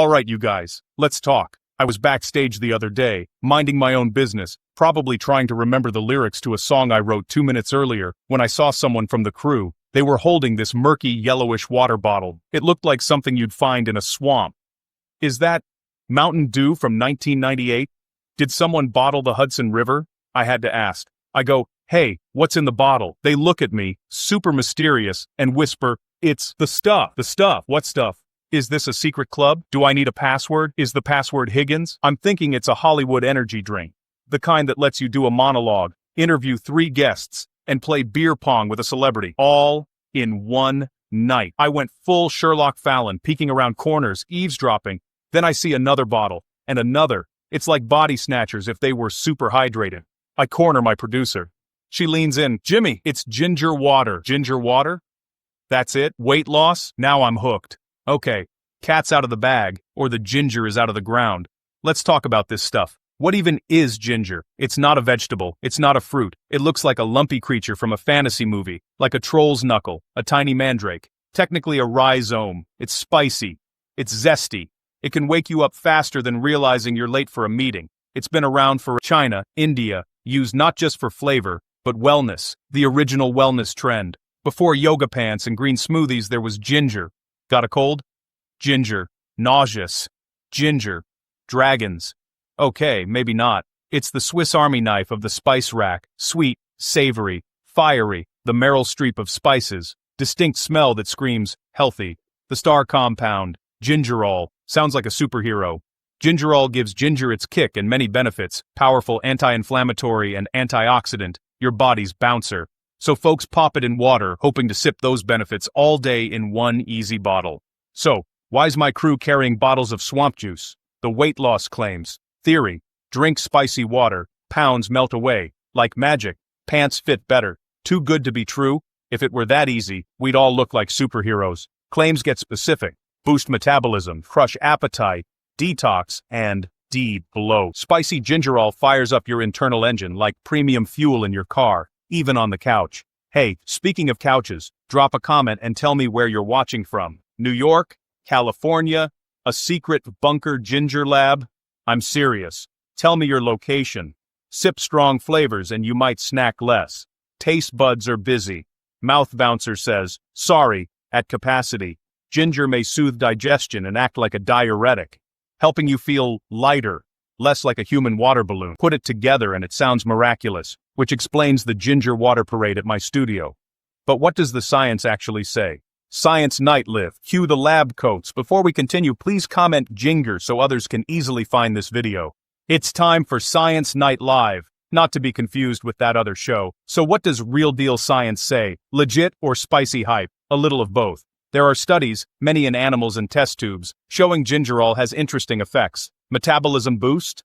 Alright, you guys, let's talk. I was backstage the other day, minding my own business, probably trying to remember the lyrics to a song I wrote 2 minutes earlier, when I saw someone from the crew. They were holding this murky yellowish water bottle. It looked like something you'd find in a swamp. Is that Mountain Dew from 1998? Did someone bottle the Hudson River? I had to ask. I go, hey, what's in the bottle? They look at me, super mysterious, and whisper, it's the stuff. The stuff. What stuff? Is this a secret club? Do I need a password? Is the password Higgins? I'm thinking it's a Hollywood energy drink. The kind that lets you do a monologue, interview 3 guests, and play beer pong with a celebrity, all in one night. I went full Sherlock Fallon, peeking around corners, eavesdropping. Then I see another bottle, and another. It's like body snatchers if they were super hydrated. I corner my producer. She leans in. Jimmy, it's ginger water. Ginger water? That's it? Weight loss? Now I'm hooked. Okay, cat's out of the bag, or the ginger is out of the ground. Let's talk about this stuff. What even is ginger? It's not a vegetable, it's not a fruit. It looks like a lumpy creature from a fantasy movie, like a troll's knuckle, a tiny mandrake. Technically a rhizome. It's spicy. It's zesty. It can wake you up faster than realizing you're late for a meeting. It's been around for China, India, used not just for flavor, but wellness, the original wellness trend. Before yoga pants and green smoothies there was ginger. Got a cold? Ginger. Nauseous. Ginger. Dragons. Okay, maybe not. It's the Swiss Army knife of the spice rack. Sweet, savory, fiery, the Meryl Streep of spices. Distinct smell that screams, healthy. The star compound, gingerol, sounds like a superhero. Gingerol gives ginger its kick and many benefits, powerful anti-inflammatory and antioxidant, your body's bouncer. So folks pop it in water, hoping to sip those benefits all day in one easy bottle. So, why's my crew carrying bottles of swamp juice? The weight loss claims. Theory. Drink spicy water, pounds melt away. Like magic, pants fit better. Too good to be true? If it were that easy, we'd all look like superheroes. Claims get specific. Boost metabolism, crush appetite, detox, and deed below. Spicy gingerol fires up your internal engine like premium fuel in your car. Even on the couch. Hey, speaking of couches, drop a comment and tell me where you're watching from. New York? California? A secret bunker ginger lab? I'm serious. Tell me your location. Sip strong flavors and you might snack less. Taste buds are busy. Mouth bouncer says, sorry, at capacity. Ginger may soothe digestion and act like a diuretic, helping you feel lighter, less like a human water balloon. Put it together and it sounds miraculous, which explains the ginger water parade at my studio. But what does the science actually say? Science night live. Cue the lab coats. Before we continue, please comment ginger so others can easily find this video. It's time for Science Night Live, not to be confused with that other show. So what does real deal science say? Legit or spicy hype? A little of both. There are studies, many in animals and test tubes, showing gingerol has interesting effects. Metabolism boost?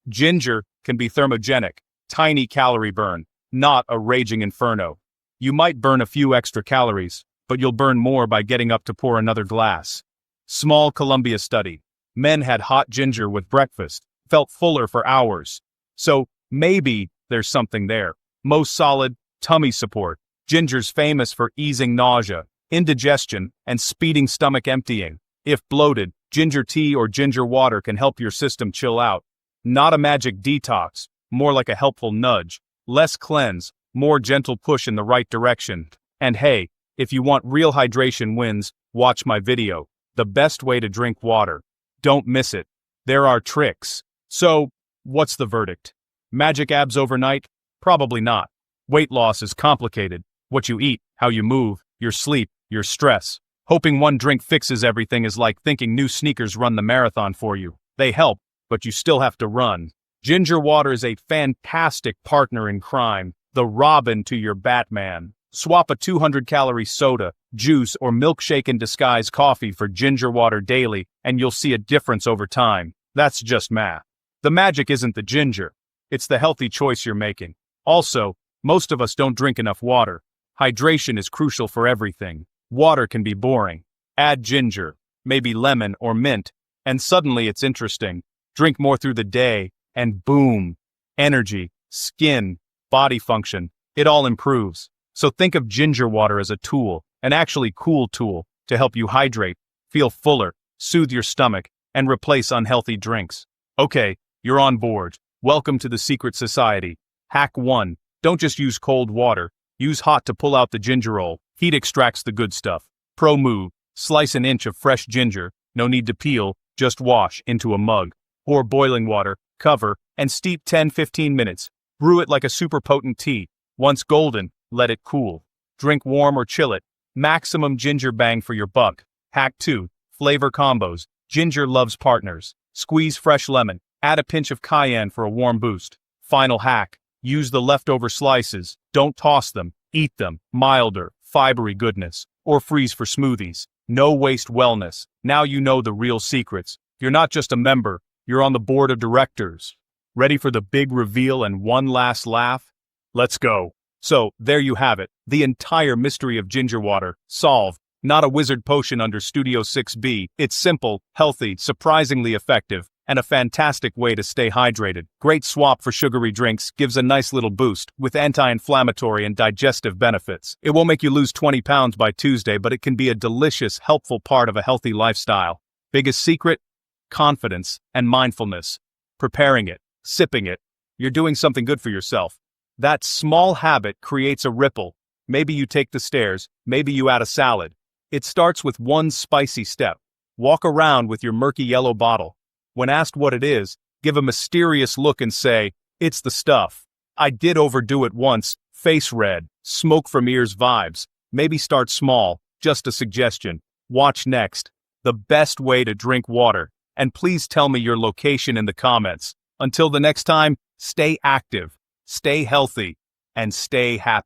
Ginger can be thermogenic, tiny calorie burn, not a raging inferno. You might burn a few extra calories, but you'll burn more by getting up to pour another glass. Small Columbia study. Men had hot ginger with breakfast, felt fuller for hours. So, maybe there's something there. Most solid, tummy support. Ginger's famous for easing nausea, indigestion, and speeding stomach emptying. If bloated, ginger tea or ginger water can help your system chill out. Not a magic detox, more like a helpful nudge. Less cleanse, more gentle push in the right direction. And hey, if you want real hydration wins, watch my video. The best way to drink water. Don't miss it. There are tricks. So, what's the verdict? Magic abs overnight? Probably not. Weight loss is complicated. What you eat, how you move, your sleep, your stress. Hoping one drink fixes everything is like thinking new sneakers run the marathon for you. They help, but you still have to run. Ginger water is a fantastic partner in crime, the Robin to your Batman. Swap a 200-calorie soda, juice, or milkshake in disguise coffee for ginger water daily, and you'll see a difference over time. That's just math. The magic isn't the ginger. It's the healthy choice you're making. Also, most of us don't drink enough water. Hydration is crucial for everything. Water can be boring. Add ginger, maybe lemon or mint, and suddenly it's interesting. Drink more through the day, and boom, energy, skin, body function, it all improves. So think of ginger water as a tool, an actually cool tool, to help you hydrate, feel fuller, soothe your stomach, and replace unhealthy drinks. Okay, you're on board. Welcome to the secret society. Hack 1. Don't just use cold water. Use hot to pull out the gingerol. Heat extracts the good stuff. Pro move. Slice an inch of fresh ginger. No need to peel, just wash into a mug. Pour boiling water, cover, and steep 10-15 minutes. Brew it like a super potent tea. Once golden, let it cool. Drink warm or chill it. Maximum ginger bang for your buck. Hack 2. Flavor combos. Ginger loves partners. Squeeze fresh lemon. Add a pinch of cayenne for a warm boost. Final hack. Use the leftover slices. Don't toss them. Eat them. Milder, fibery goodness. Or freeze for smoothies. No waste wellness. Now you know the real secrets. You're not just a member. You're on the board of directors. Ready for the big reveal and one last laugh? Let's go. So, there you have it. The entire mystery of ginger water. Solved. Not a wizard potion under Studio 6B. It's simple, healthy, surprisingly effective, and a fantastic way to stay hydrated. Great swap for sugary drinks, gives a nice little boost, with anti-inflammatory and digestive benefits. It won't make you lose 20 pounds by Tuesday, but it can be a delicious, helpful part of a healthy lifestyle. Biggest secret? Confidence and mindfulness. Preparing it, sipping it. You're doing something good for yourself. That small habit creates a ripple. Maybe you take the stairs, maybe you add a salad. It starts with one spicy step. Walk around with your murky yellow bottle. When asked what it is, give a mysterious look and say, "It's the stuff. I did overdo it once, face red, smoke from ears vibes." Maybe start small, just a suggestion. Watch next. The best way to drink water. And please tell me your location in the comments. Until the next time, stay active, stay healthy, and stay happy.